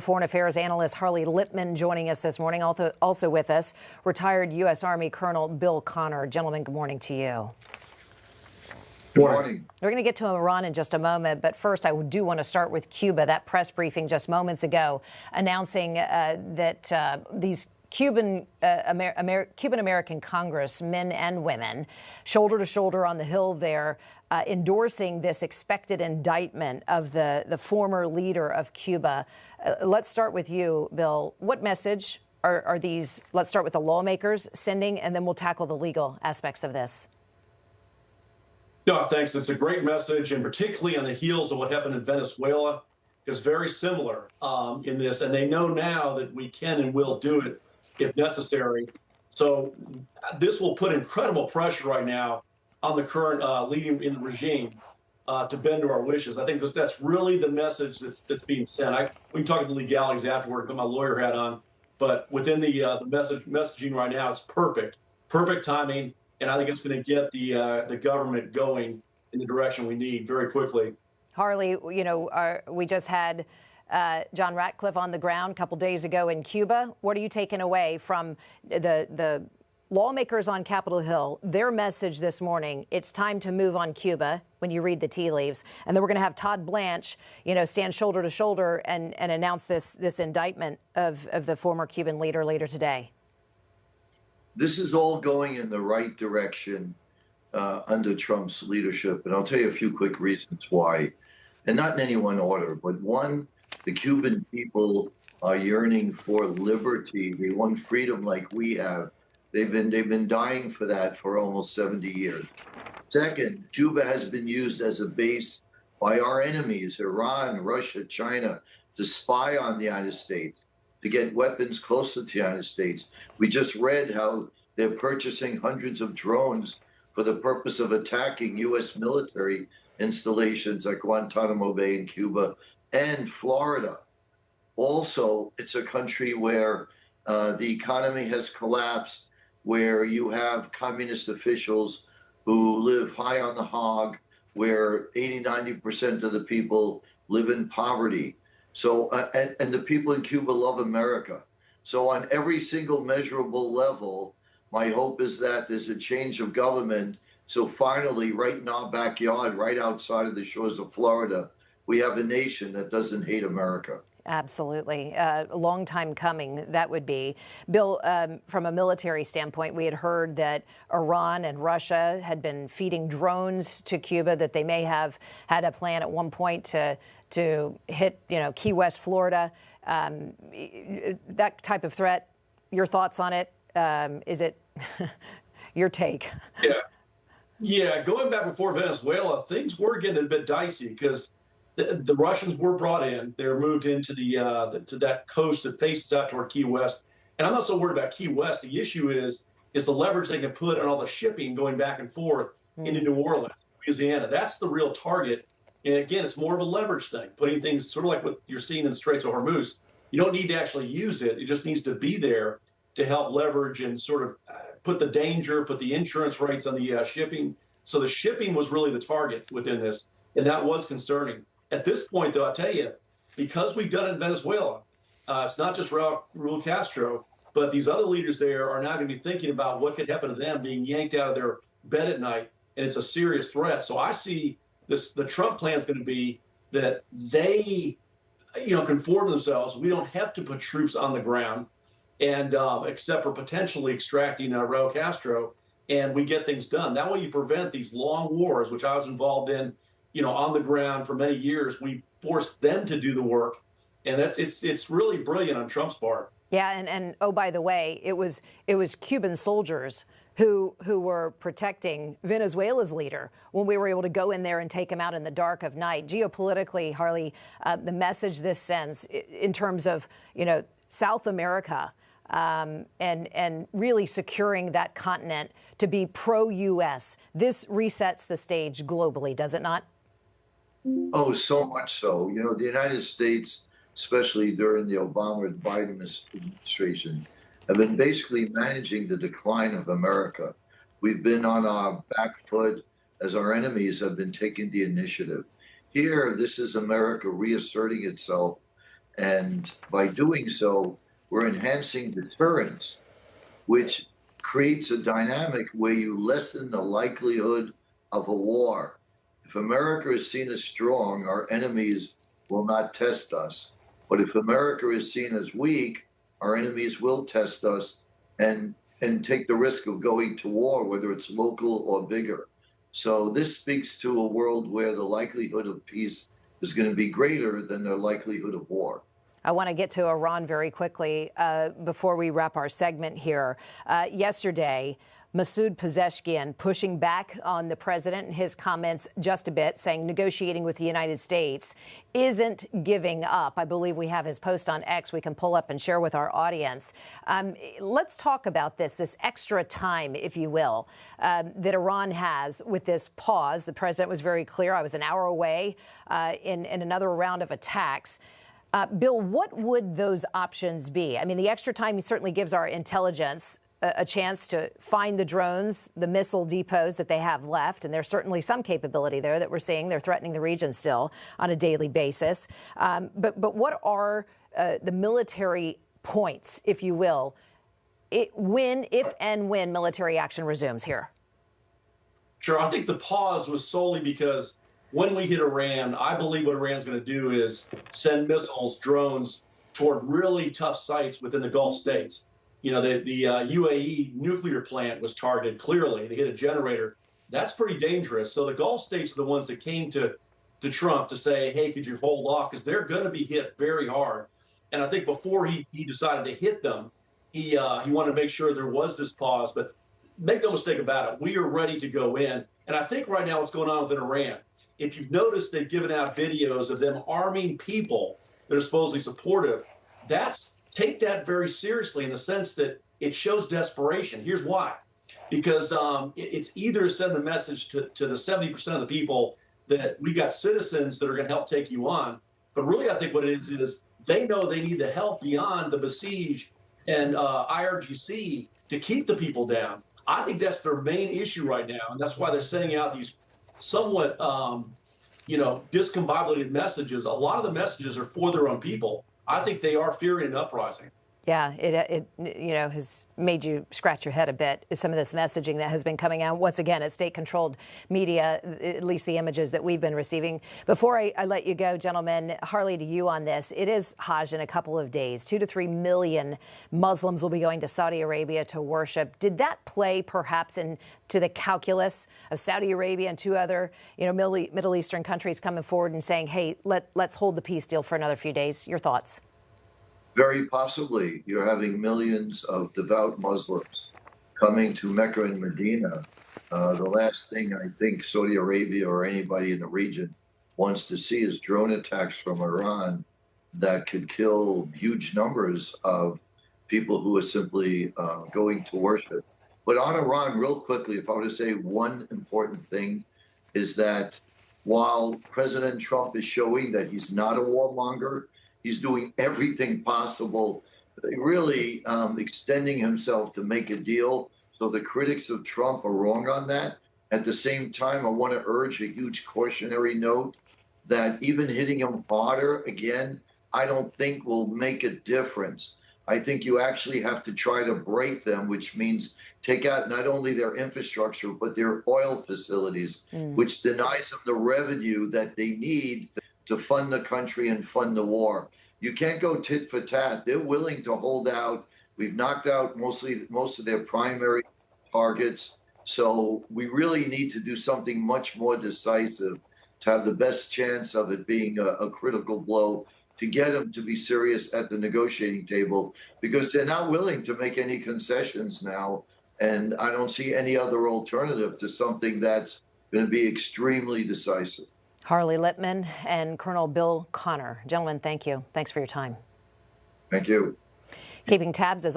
Foreign affairs analyst Harley Lippman joining us this morning. Also with us, retired U.S. Army Colonel Bill Connor. Gentlemen, good morning to you. Good morning. We're going to get to Iran in just a moment, but first I do want to start with Cuba. That press briefing just moments ago announcing that these Cuban American Congress, men and women, shoulder to shoulder on the Hill there, endorsing this expected indictment of the former leader of Cuba. Let's start with you, Bill. What message are these, let's start with the lawmakers, sending, and then we'll tackle the legal aspects of this? No, thanks. It's a great message, and particularly on the heels of what happened in Venezuela, is very similar in this, and they know now that we can and will do it if necessary. So this will put incredible pressure right now on the current leading in the regime to bend to our wishes. I think that's really the message that's being sent. We can talk about the legalities afterward, put my lawyer hat on, but within the messaging right now, it's perfect timing, and I think it's going to get the government going in the direction we need very quickly. Harley, you know, we just had John Ratcliffe on the ground a couple days ago in Cuba. What are you taking away from the lawmakers on Capitol Hill, their message this morning? It's time to move on Cuba when you read the tea leaves. And then we're going to have Todd Blanche, you know, stand shoulder to shoulder and announce this indictment of the former Cuban leader later today. This is all going in the right direction under Trump's leadership. And I'll tell you a few quick reasons why. And not in any one order, but one, the Cuban people are yearning for liberty. They want freedom like we have. They've been dying for that for almost 70 years. Second, Cuba has been used as a base by our enemies, Iran, Russia, China, to spy on the United States, to get weapons closer to the United States. We just read how they're purchasing hundreds of drones for the purpose of attacking U.S. military installations at Guantanamo Bay in Cuba and Florida. Also, it's a country where the economy has collapsed, where you have communist officials who live high on the hog, where 80–90% of the people live in poverty. So, and the people in Cuba love America. So on every single measurable level, my hope is that there's a change of government. So finally, right in our backyard, right outside of the shores of Florida, we have a nation that doesn't hate America. Absolutely. A long time coming, that would be. Bill, from a military standpoint, we had heard that Iran and Russia had been feeding drones to Cuba, that they may have had a plan at one point to hit, you know, Key West, Florida. That type of threat, your thoughts on it? Is it your take? Yeah, going back before Venezuela, things were getting a bit dicey because the Russians were brought in. They were moved into to that coast that faces out toward Key West. And I'm not so worried about Key West. The issue is the leverage they can put on all the shipping going back and forth into New Orleans, Louisiana. That's the real target. And again, it's more of a leverage thing, putting things sort of like what you're seeing in the Straits of Hormuz. You don't need to actually use it. It just needs to be there to help leverage and sort of put the danger, put the insurance rates on the shipping. So the shipping was really the target within this, and that was concerning. At this point, though, I'll tell you, because we've done it in Venezuela, it's not just Raul Castro, but these other leaders there are now going to be thinking about what could happen to them being yanked out of their bed at night, and it's a serious threat. So I see the Trump plan is going to be that they, you know, conform themselves. We don't have to put troops on the ground, and except for potentially extracting Raul Castro, and we get things done. That way you prevent these long wars, which I was involved in, you know, on the ground for many years. We forced them to do the work, and it's really brilliant on Trump's part. Yeah, and oh, by the way, it was Cuban soldiers who were protecting Venezuela's leader when we were able to go in there and take him out in the dark of night. Geopolitically, Harley, the message this sends in terms of, you know, South America and really securing that continent to be pro-U.S. This resets the stage globally, does it not? Oh, so much so. You know, the United States, especially during the Obama-Biden administration, have been basically managing the decline of America. We've been on our back foot as our enemies have been taking the initiative. Here, this is America reasserting itself And by doing so, we're enhancing deterrence, which creates a dynamic where you lessen the likelihood of a war. If America is seen as strong, our enemies will not test us. But if America is seen as weak, our enemies will test us and take the risk of going to war, whether it's local or bigger. So this speaks to a world where the likelihood of peace is going to be greater than the likelihood of war. I want to get to Iran very quickly before we wrap our segment here. Yesterday, Masoud Pezeshkian pushing back on the president and his comments just a bit, saying negotiating with the United States isn't giving up. I believe we have his post on X we can pull up and share with our audience. Let's talk about this extra time, if you will, that Iran has with this pause. The president was very clear. I was an hour away in another round of attacks. Bill, what would those options be? I mean, the extra time certainly gives our intelligence a chance to find the drones, the missile depots that they have left, and there's certainly some capability there that we're seeing. They're threatening the region still on a daily basis. But what are the military points, if you will, if and when military action resumes here? Sure. I think the pause was solely because when we hit Iran, I believe what Iran's going to do is send missiles, drones toward really tough sites within the Gulf states. You know, the UAE nuclear plant was targeted clearly. They hit a generator. That's pretty dangerous. So the Gulf states are the ones that came to Trump to say, hey, could you hold off? Because they're going to be hit very hard. And I think before he decided to hit them, he wanted to make sure there was this pause. But make no mistake about it, we are ready to go in. And I think right now what's going on within Iran, if you've noticed, they've given out videos of them arming people that are supposedly supportive. Take that very seriously in the sense that it shows desperation. Here's why. Because it's either to send the message to the 70% of the people that we got citizens that are going to help take you on. But really, I think what it is they know they need the help beyond the Besiege and IRGC to keep the people down. I think that's their main issue right now. And that's why they're sending out these somewhat, discombobulated messages. A lot of the messages are for their own people. I think they are fearing an uprising. Yeah, it has made you scratch your head a bit, some of this messaging that has been coming out, once again, at state-controlled media, at least the images that we've been receiving. Before I let you go, gentlemen, Harley, to you on this. It is Hajj in a couple of days. 2 to 3 million Muslims will be going to Saudi Arabia to worship. Did that play perhaps into the calculus of Saudi Arabia and 2 other Middle Eastern countries coming forward and saying, hey, let's hold the peace deal for another few days? Your thoughts? Very possibly. You're having millions of devout Muslims coming to Mecca and Medina. The last thing I think Saudi Arabia or anybody in the region wants to see is drone attacks from Iran that could kill huge numbers of people who are simply going to worship. But on Iran, real quickly, if I were to say one important thing, is that while President Trump is showing that he's not a warmonger, he's doing everything possible, really extending himself to make a deal. So the critics of Trump are wrong on that. At the same time, I want to urge a huge cautionary note that even hitting him harder, again, I don't think will make a difference. I think you actually have to try to break them, which means take out not only their infrastructure, but their oil facilities, which denies them the revenue that they need to fund the country and fund the war. You can't go tit for tat. They're willing to hold out. We've knocked out most of their primary targets. So we really need to do something much more decisive to have the best chance of it being a critical blow to get them to be serious at the negotiating table, because they're not willing to make any concessions now. And I don't see any other alternative to something that's going to be extremely decisive. Harley Lippman and Colonel Bill Connor. Gentlemen, thank you. Thanks for your time. Thank you. Keeping tabs as always.